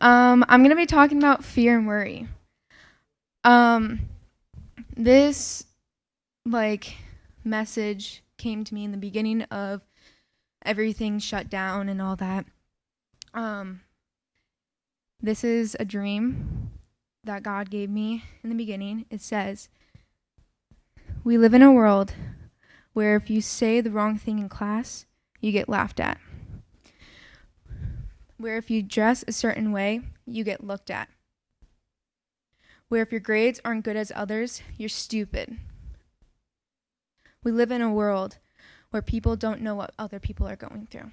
I'm gonna be talking about fear and worry. Um, this like message came to me in the beginning of everything shut down and all that. Um, this is a dream that God gave me in the beginning. It says, "We live in a world where if you say the wrong thing in class, you get laughed at. Where if you dress a certain way, you get looked at. Where if your grades aren't good as others, you're stupid. We live in a world where people don't know what other people are going through.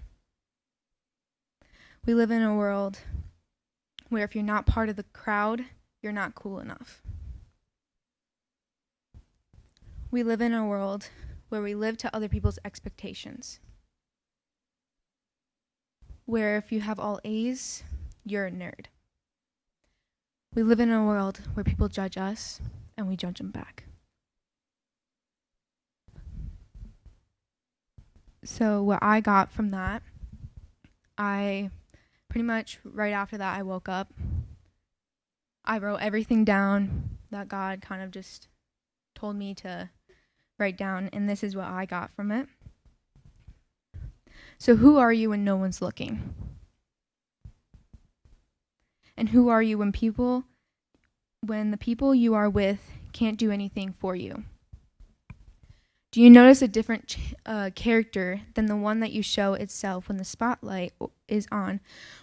We live in a world where if you're not part of the crowd, you're not cool enough. We live in a world where we live to other people's expectations. Where if you have all A's, you're a nerd. We live in a world where people judge us and we judge them back." So what I got from that, I pretty much right after that I woke up. I wrote everything down that God kind of just told me to write down, and this is what I got from it. So who are you when no one's looking? And who are you when the people you are with can't do anything for you? Do you notice a different character than the one that you show itself when the spotlight is on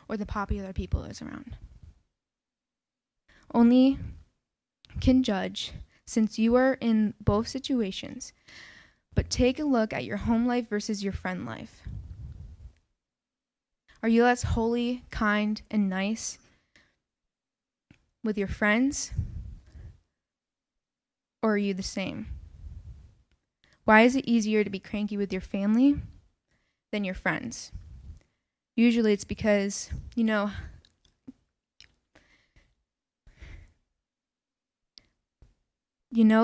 or the popular people is around? Only can judge since you are in both situations. But take a look at your home life versus your friend life. Are you less holy, kind, and nice with your friends? Or are you the same? Why is it easier to be cranky with your family than your friends? Usually it's because,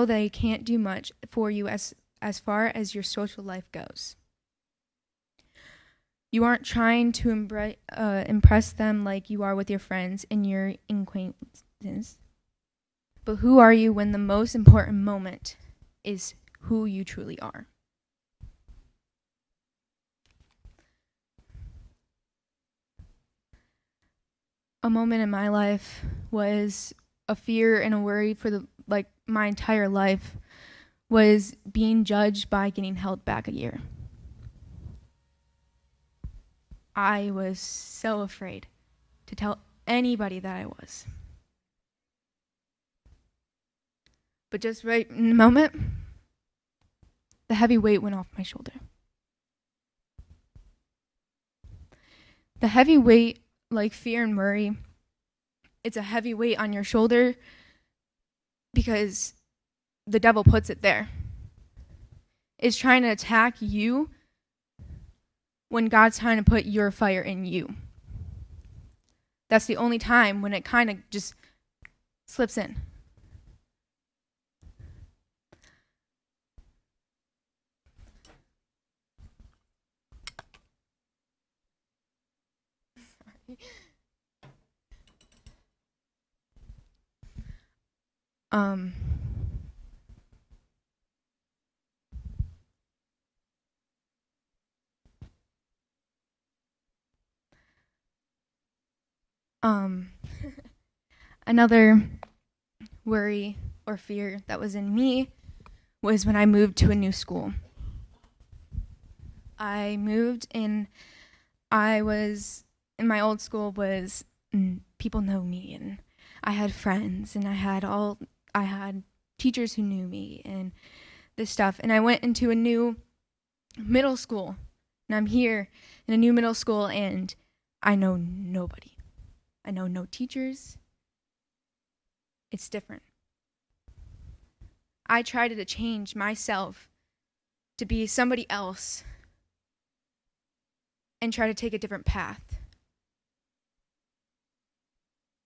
they can't do much for you as far as your social life goes. You aren't trying to impress them like you are with your friends and your acquaintances. But who are you when the most important moment is who you truly are? A moment in my life was a fear and a worry for my entire life was being judged by getting held back a year. I was so afraid to tell anybody that I was. But just right in the moment, the heavy weight went off my shoulder. The heavy weight, like fear and worry, it's a heavy weight on your shoulder because the devil puts it there. It's trying to attack you when God's trying to put your fire in you. That's the only time when it kind of just slips in. Um, another worry or fear that was in me was when I moved to a new school. I moved in, I was, in my old school was, people know me and I had friends and I had teachers who knew me and this stuff. And I went into a new middle school and I'm here in a new middle school and I know nobody. I know no teachers. It's different. I tried to change myself to be somebody else and try to take a different path.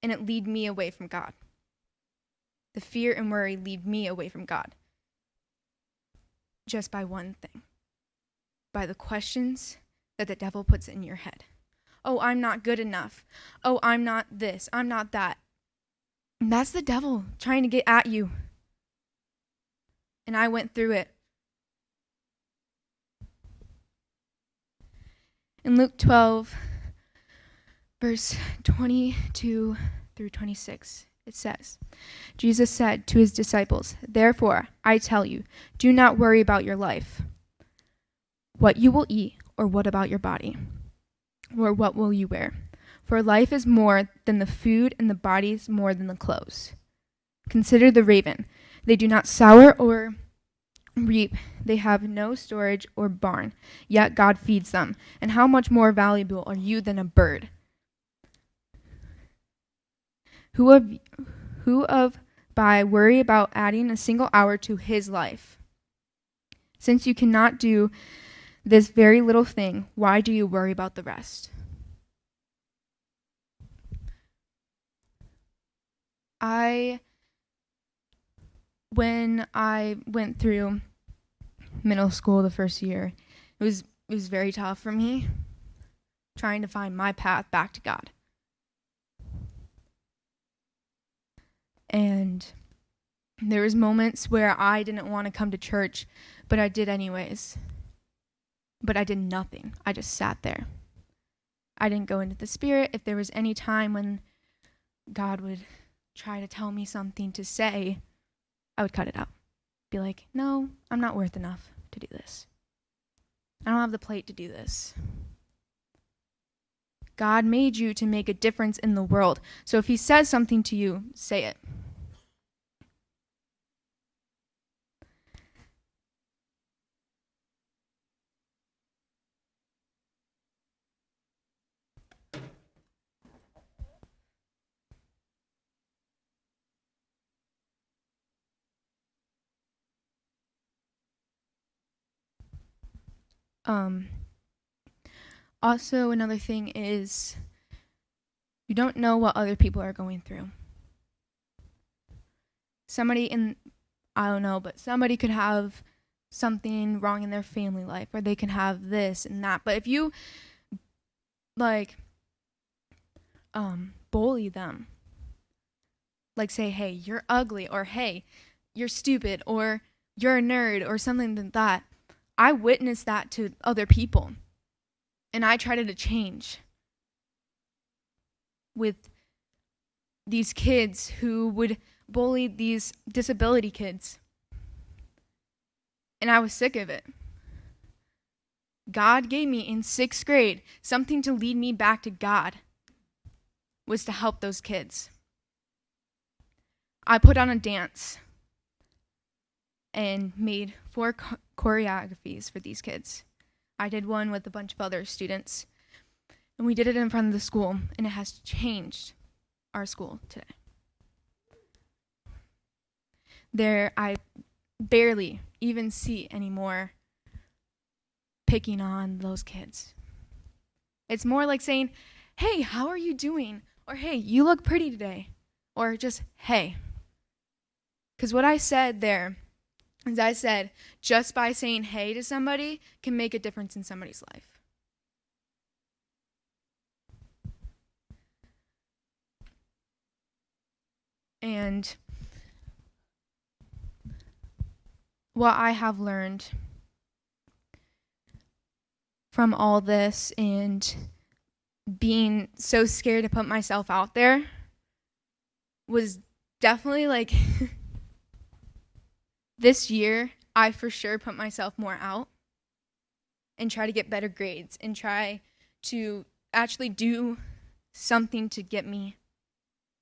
And it lead me away from God. The fear and worry lead me away from God. Just by one thing. By the questions that the devil puts in your head. Oh, I'm not good enough. Oh, I'm not this. I'm not that. And that's the devil trying to get at you. And I went through it. In Luke 12, verse 22 through 26, it says, Jesus said to his disciples, "Therefore, I tell you, do not worry about your life, what you will eat, or what about your body, or what will you wear? For life is more than the food, and the body is more than the clothes. Consider the raven. They do not sow or reap. They have no storage or barn, yet God feeds them. And how much more valuable are you than a bird? Who of by worry about adding a single hour to his life? Since you cannot do this very little thing, why do you worry about the rest?" When I went through middle school the first year, it was very tough for me trying to find my path back to God. And there was moments where I didn't want to come to church, but I did anyways. But I did nothing. I just sat there. I didn't go into the Spirit. If there was any time when God would try to tell me something to say, I would cut it out. Be like, no, I'm not worth enough to do this. I don't have the plate to do this. God made you to make a difference in the world. So if he says something to you, say it. Also, another thing is you don't know what other people are going through. I don't know, but somebody could have something wrong in their family life, or they can have this and that. But if you bully them, like say, hey, you're ugly, or hey, you're stupid, or you're a nerd, or something like that, I witnessed that to other people, and I tried to change with these kids who would bully these disability kids. And I was sick of it. God gave me in 6th grade something to lead me back to God, was to help those kids. I put on a dance and made 4 choreographies for these kids. I did one with a bunch of other students, and we did it in front of the school, and it has changed our school today. I barely even see anymore picking on those kids. It's more like saying, hey, how are you doing? Or hey, you look pretty today. Or just, hey. Because what I said there is I said, just by saying hey to somebody can make a difference in somebody's life. And what I have learned from all this and being so scared to put myself out there was definitely like this year, I for sure put myself more out and try to get better grades and try to actually do something to get me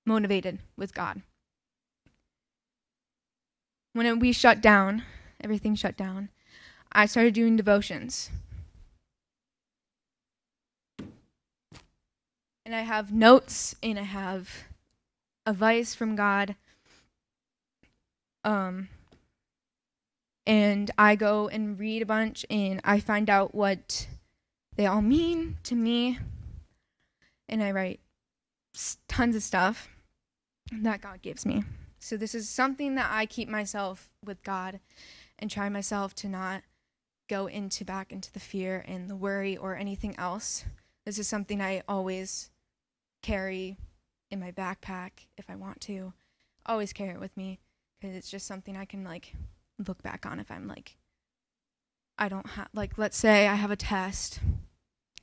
motivated with God. When we shut down, everything shut down, I started doing devotions. And I have notes and I have advice from God. And I go and read a bunch and I find out what they all mean to me. And I write tons of stuff that God gives me. So this is something that I keep myself with God and try myself to not go back into the fear and the worry or anything else. This is something I always carry in my backpack if I want to. Always carry it with me because it's just something I can like look back on if I'm like, I don't have, like, let's say I have a test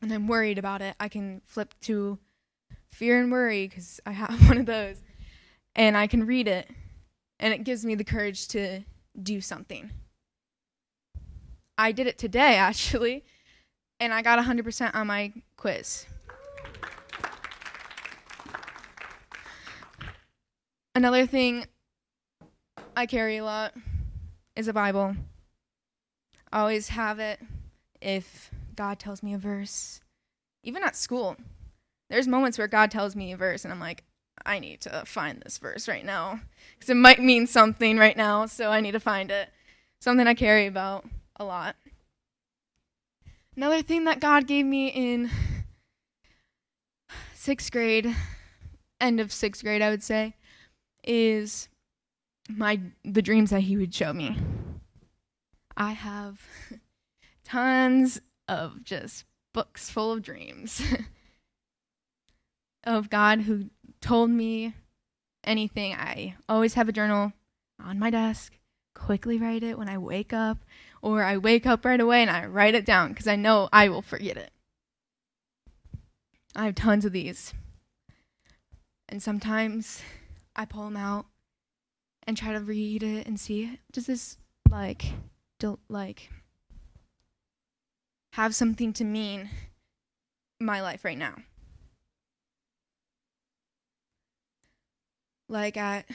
and I'm worried about it. I can flip to fear and worry because I have one of those, and I can read it, and it gives me the courage to do something. I did it today, actually, and I got 100% on my quiz. Another thing I carry a lot is a Bible. I always have it if God tells me a verse. Even at school, there's moments where God tells me a verse, and I'm like, I need to find this verse right now because it might mean something right now, so I need to find it. Something I carry about a lot. Another thing that God gave me in 6th grade, end of 6th grade, I would say, is the dreams that he would show me. I have tons of just books full of dreams of God who told me anything. I always have a journal on my desk, quickly write it when I wake up, or I wake up right away and I write it down because I know I will forget it. I have tons of these. And sometimes I pull them out and try to read it and see, does this have something to mean my life right now? Like at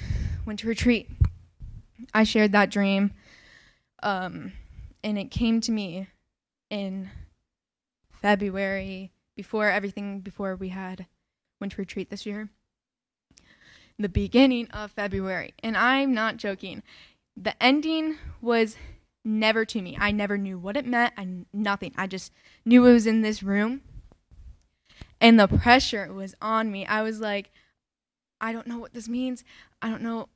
winter retreat, I shared that dream, and it came to me in February, before we had winter retreat this year, the beginning of February. And I'm not joking. The ending was never to me. I never knew what it meant. Nothing. I just knew it was in this room. And the pressure was on me. I was like, I don't know what this means. I don't know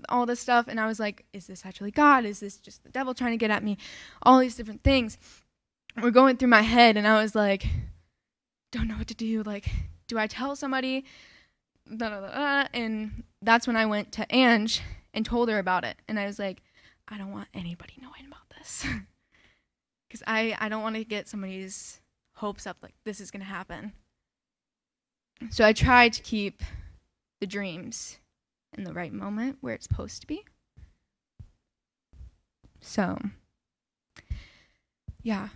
all this stuff. And I was like, is this actually God? Is this just the devil trying to get at me? All these different things were going through my head. And I was like, don't know what to do. Like, do I tell somebody? And that's when I went to Ange and told her about it. And I was like, I don't want anybody knowing about this. Because I don't want to get somebody's hopes up like this is going to happen. So I tried to keep the dreams in the right moment where it's supposed to be. So, yeah.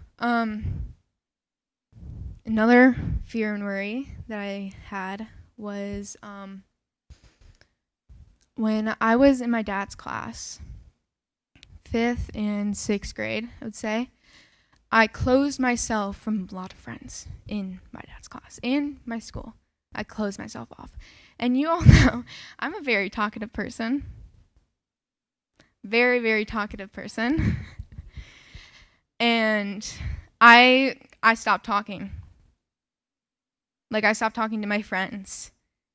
Another fear and worry that I had was when I was in my dad's class, 5th and 6th grade, I would say, I closed myself from a lot of friends in my dad's class and my school. I closed myself off. And you all know, I'm a very talkative person. Very, very talkative person. And I stopped talking. Like, I stopped talking to my friends.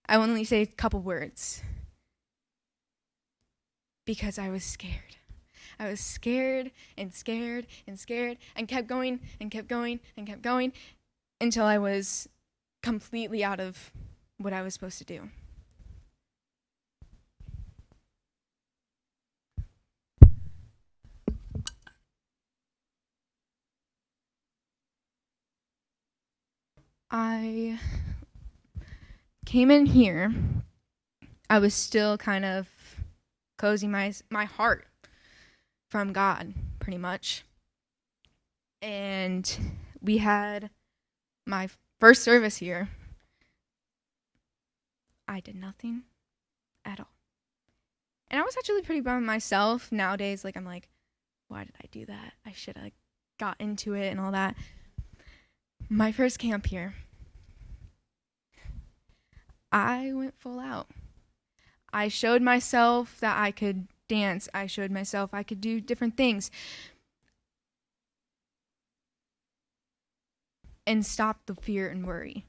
I would only say a couple words. Because I was scared. I was scared and scared and scared and kept going and kept going and kept going until I was completely out of what I was supposed to do. I came in here. I was still kind of closing my heart from God, pretty much. And we had my first service here. I did nothing at all. And I was actually pretty bummed myself. Nowadays, like, I'm like, why did I do that? I should have got into it and all that. My first camp here, I went full out. I showed myself that I could dance. I showed myself I could do different things. And stop the fear and worry.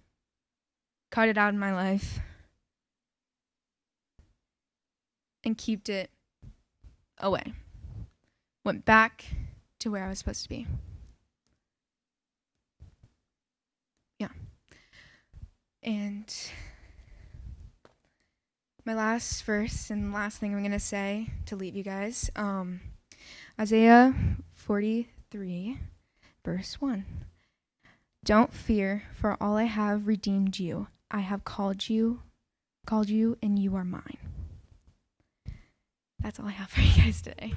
Cut it out of my life. And kept it away. Went back to where I was supposed to be. Yeah. And my last verse and last thing I'm going to say to leave you guys, Isaiah 43, verse 1. Don't fear, for all I have redeemed you. I have called you, and you are mine. That's all I have for you guys today.